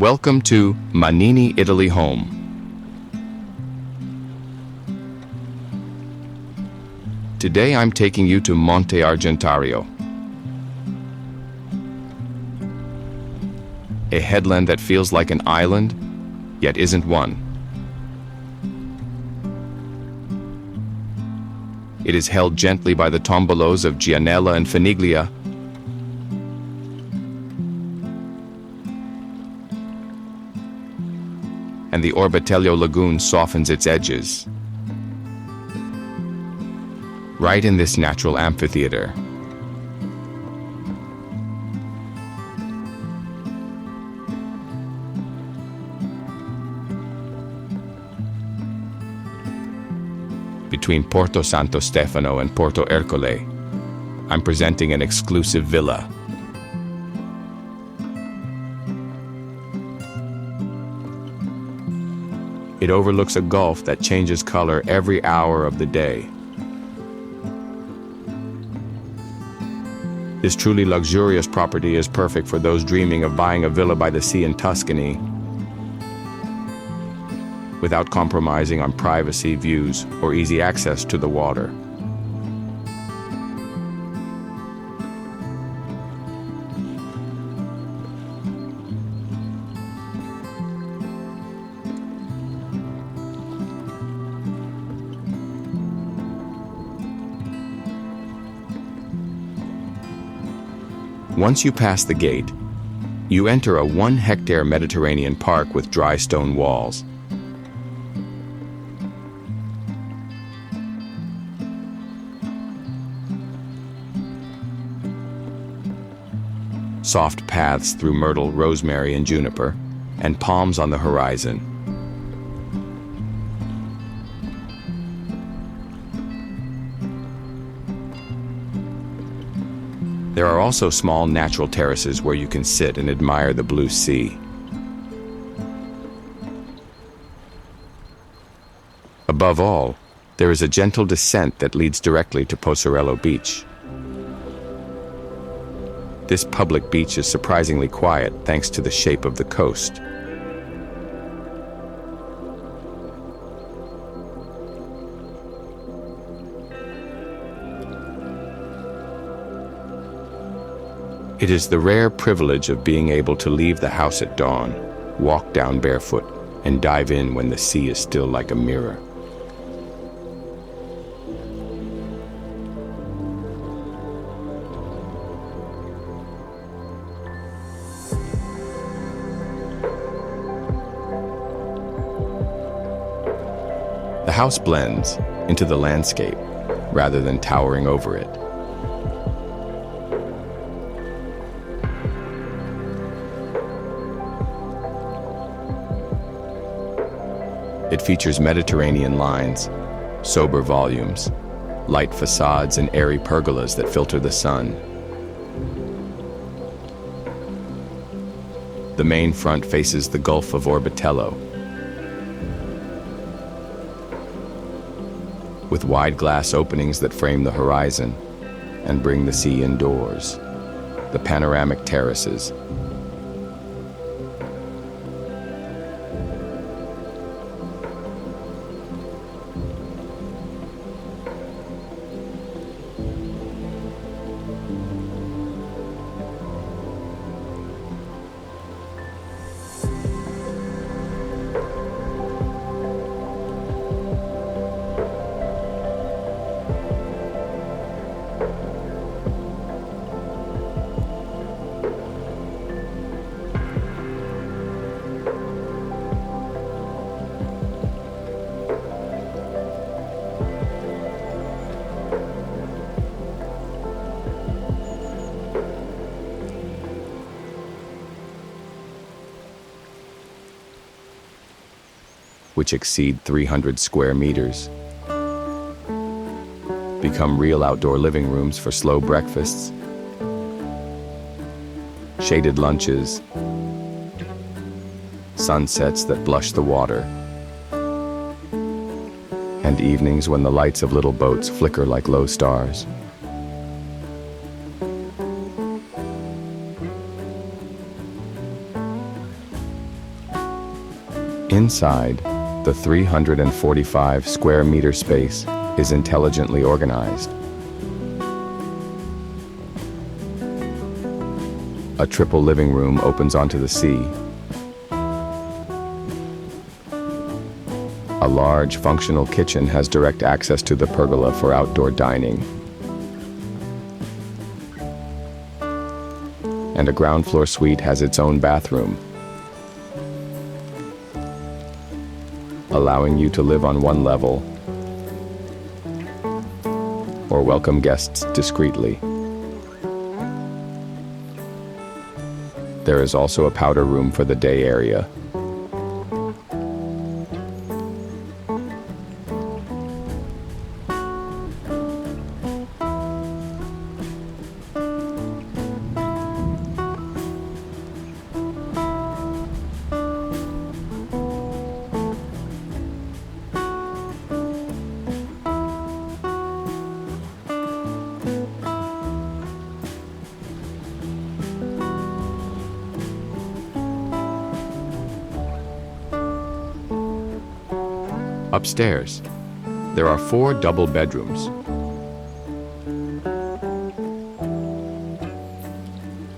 Welcome to Manini, Italy home. Today I'm taking you to Monte Argentario, a headland that feels like an island, yet isn't one. It is held gently by the tombolos of Gianella and Finiglia, and the Orbetello lagoon softens its edges. Right in this natural amphitheater, between Porto Santo Stefano and Porto Ercole, I'm presenting an exclusive villa. It overlooks a gulf that changes color every hour of the day. This truly luxurious property is perfect for those dreaming of buying a villa by the sea in Tuscany, without compromising on privacy, views, or easy access to the water. Once you pass the gate, you enter a 1-hectare Mediterranean park with dry stone walls. Soft paths through myrtle, rosemary, and juniper, and palms on the horizon. There are also small natural terraces where you can sit and admire the blue sea. Above all, there is a gentle descent that leads directly to Pozzarello Beach. This public beach is surprisingly quiet thanks to the shape of the coast. It is the rare privilege of being able to leave the house at dawn, walk down barefoot, and dive in when the sea is still like a mirror. The house blends into the landscape rather than towering over it. It features Mediterranean lines, sober volumes, light facades, and airy pergolas that filter the sun. The main front faces the Gulf of Orbetello, with wide glass openings that frame the horizon and bring the sea indoors. The panoramic terraces, which exceed 300 square meters, become real outdoor living rooms for slow breakfasts, shaded lunches, sunsets that blush the water, and evenings when the lights of little boats flicker like low stars. Inside, the 345 square meter space is intelligently organized. A triple living room opens onto the sea. A large, functional kitchen has direct access to the pergola for outdoor dining. And a ground floor suite has its own bathroom, allowing you to live on one level or welcome guests discreetly. There is also a powder room for the day area. Upstairs, there are 4 double bedrooms.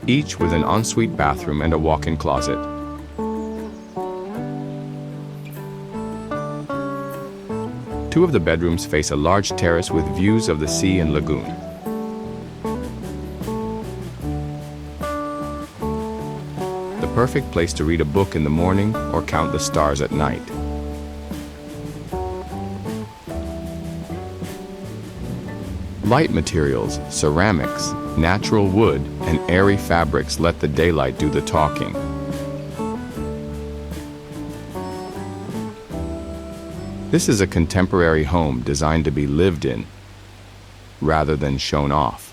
Each with an ensuite bathroom and a walk-in closet. Two of the bedrooms face a large terrace with views of the sea and lagoon. The perfect place to read a book in the morning or count the stars at night. Light materials, ceramics, natural wood, and airy fabrics let the daylight do the talking. This is a contemporary home designed to be lived in, rather than shown off.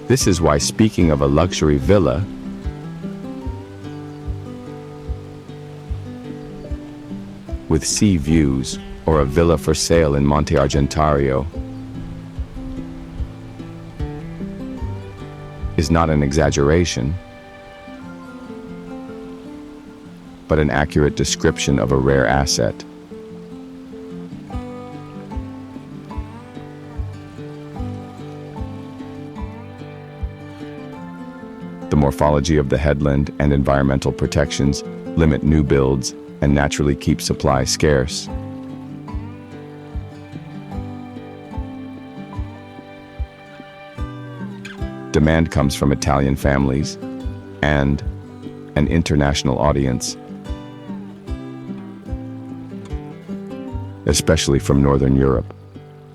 This is why, speaking of a luxury villa, with sea views, or a villa for sale in Monte Argentario, is not an exaggeration, but an accurate description of a rare asset. The morphology of the headland and environmental protections limit new builds and naturally keep supply scarce. Demand comes from Italian families and an international audience, especially from Northern Europe,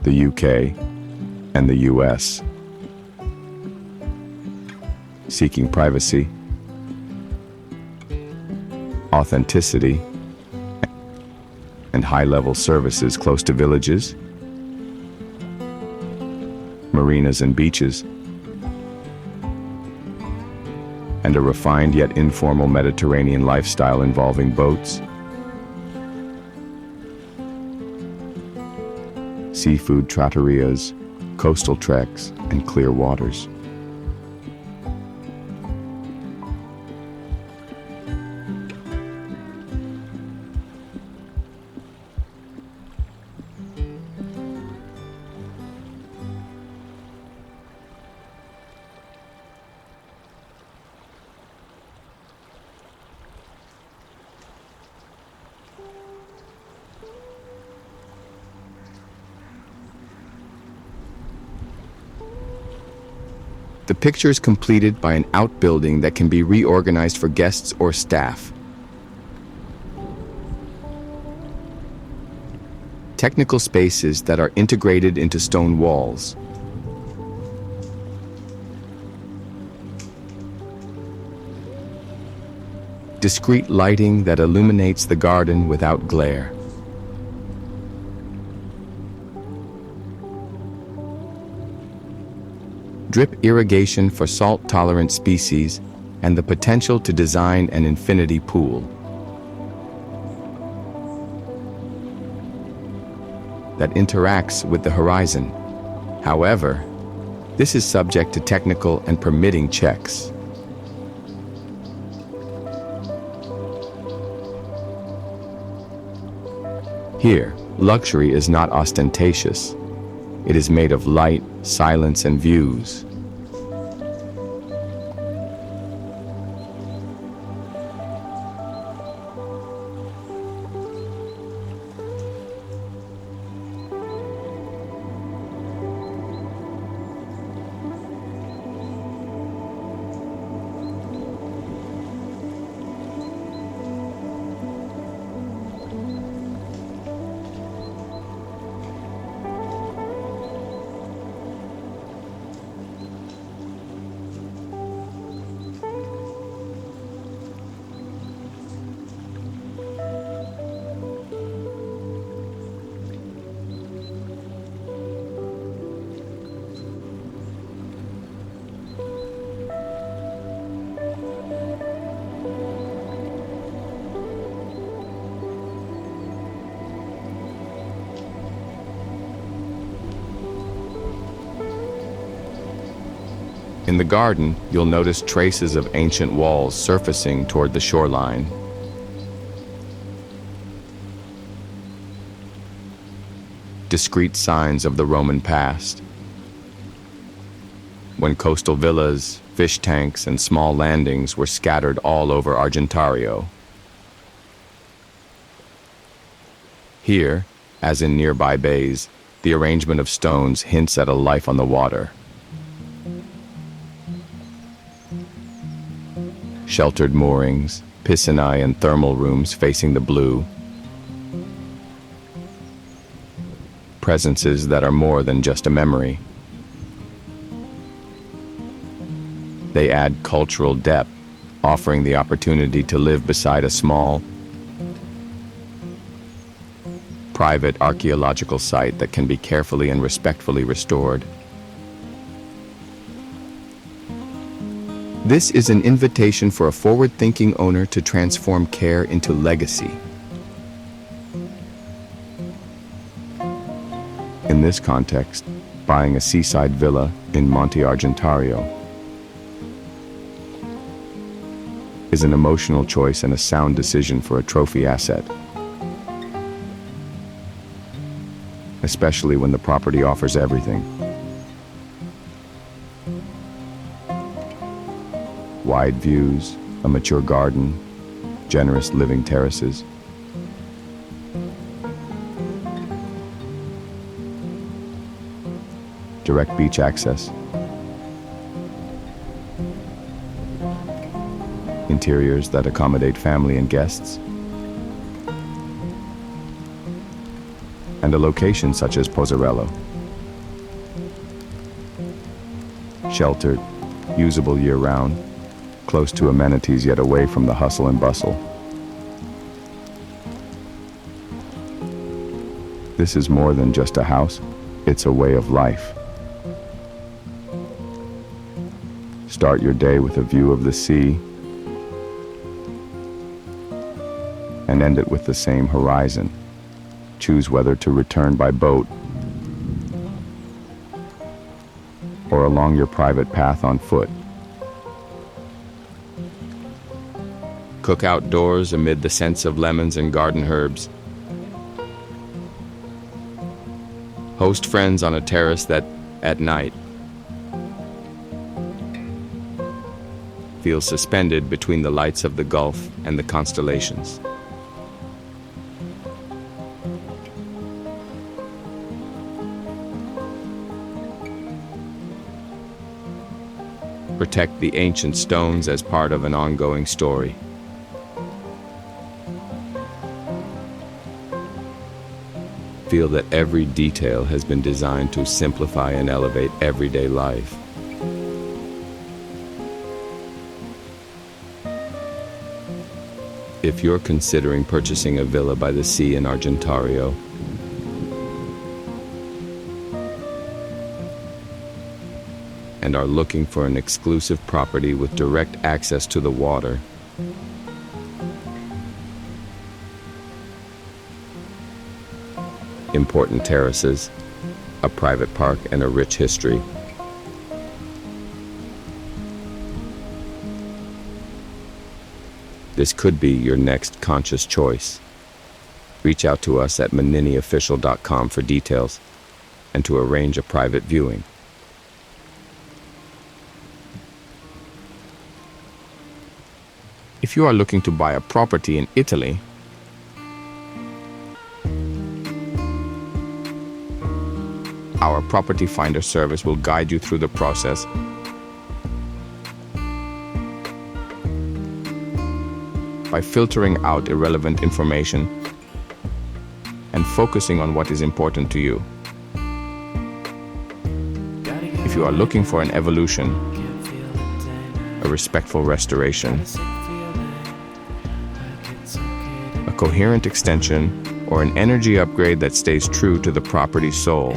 the UK, and the US. Seeking privacy, authenticity, and high-level services close to villages, marinas and beaches, and a refined yet informal Mediterranean lifestyle involving boats, seafood trattorias, coastal treks, and clear waters. The picture is completed by an outbuilding that can be reorganized for guests or staff. Technical spaces that are integrated into stone walls. discreet lighting that illuminates the garden without glare. Drip irrigation for salt-tolerant species and the potential to design an infinity pool. That interacts with the horizon. However, this is subject to technical and permitting checks. Here, luxury is not ostentatious. It is made of light, silence, and views. In the garden, you'll notice traces of ancient walls surfacing toward the shoreline. Discrete signs of the Roman past, when coastal villas, fish tanks, and small landings were scattered all over Argentario. Here, as in nearby bays, the arrangement of stones hints at a life on the water. Sheltered moorings, piscinae and thermal rooms facing the blue. Presences that are more than just a memory. They add cultural depth, offering the opportunity to live beside a small, private archaeological site that can be carefully and respectfully restored. This is an invitation for a forward-thinking owner to transform care into legacy. In this context, buying a seaside villa in Monte Argentario is an emotional choice and a sound decision for a trophy asset, especially when the property offers everything. Wide views, a mature garden, generous living terraces. Direct beach access. Interiors that accommodate family and guests. And a location such as Pozzarello. Sheltered, usable year-round, close to amenities yet away from the hustle and bustle. This is more than just a house, it's a way of life. Start your day with a view of the sea and end it with the same horizon. Choose whether to return by boat or along your private path on foot. Cook outdoors amid the scents of lemons and garden herbs. Host friends on a terrace that, at night, feels suspended between the lights of the Gulf and the constellations. Protect the ancient stones as part of an ongoing story. Feel that every detail has been designed to simplify and elevate everyday life. If you're considering purchasing a villa by the sea in Argentario, and are looking for an exclusive property with direct access to the water, important terraces, a private park, and a rich history, this could be your next conscious choice. Reach out to us at maniniofficial.com for details and to arrange a private viewing. If you are looking to buy a property in Italy, our Property Finder service will guide you through the process by filtering out irrelevant information and focusing on what is important to you. If you are looking for an evolution, a respectful restoration, a coherent extension, or an energy upgrade that stays true to the property's soul,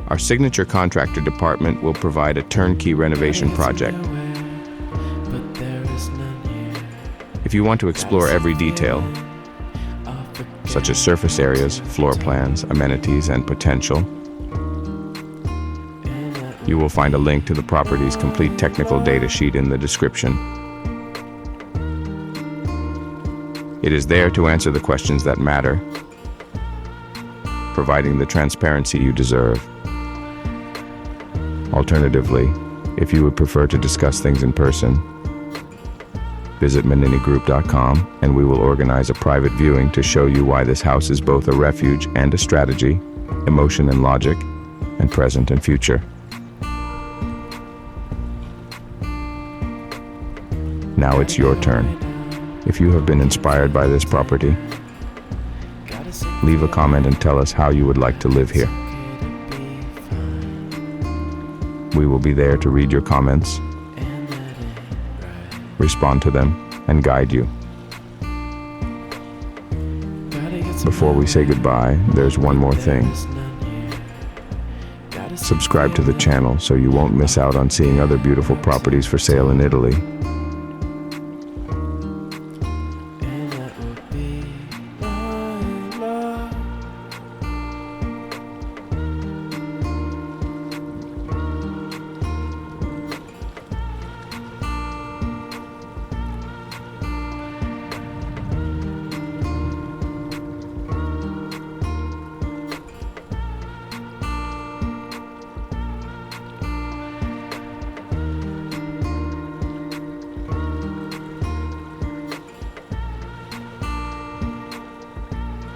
our signature contractor department will provide a turnkey renovation project. If you want to explore every detail, such as surface areas, floor plans, amenities, and potential, you will find a link to the property's complete technical data sheet in the description. It is there to answer the questions that matter, providing the transparency you deserve. Alternatively, if you would prefer to discuss things in person, visit maninigroup.com and we will organize a private viewing to show you why this house is both a refuge and a strategy, emotion and logic, and present and future. Now it's your turn. If you have been inspired by this property, leave a comment and tell us how you would like to live here. We will be there to read your comments, respond to them, and guide you. Before we say goodbye, there's one more thing. Subscribe to the channel so you won't miss out on seeing other beautiful properties for sale in Italy.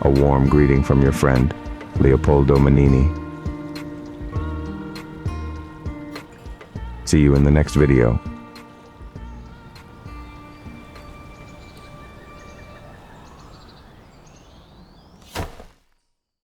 A warm greeting from your friend, Leopoldo Manini. See you in the next video.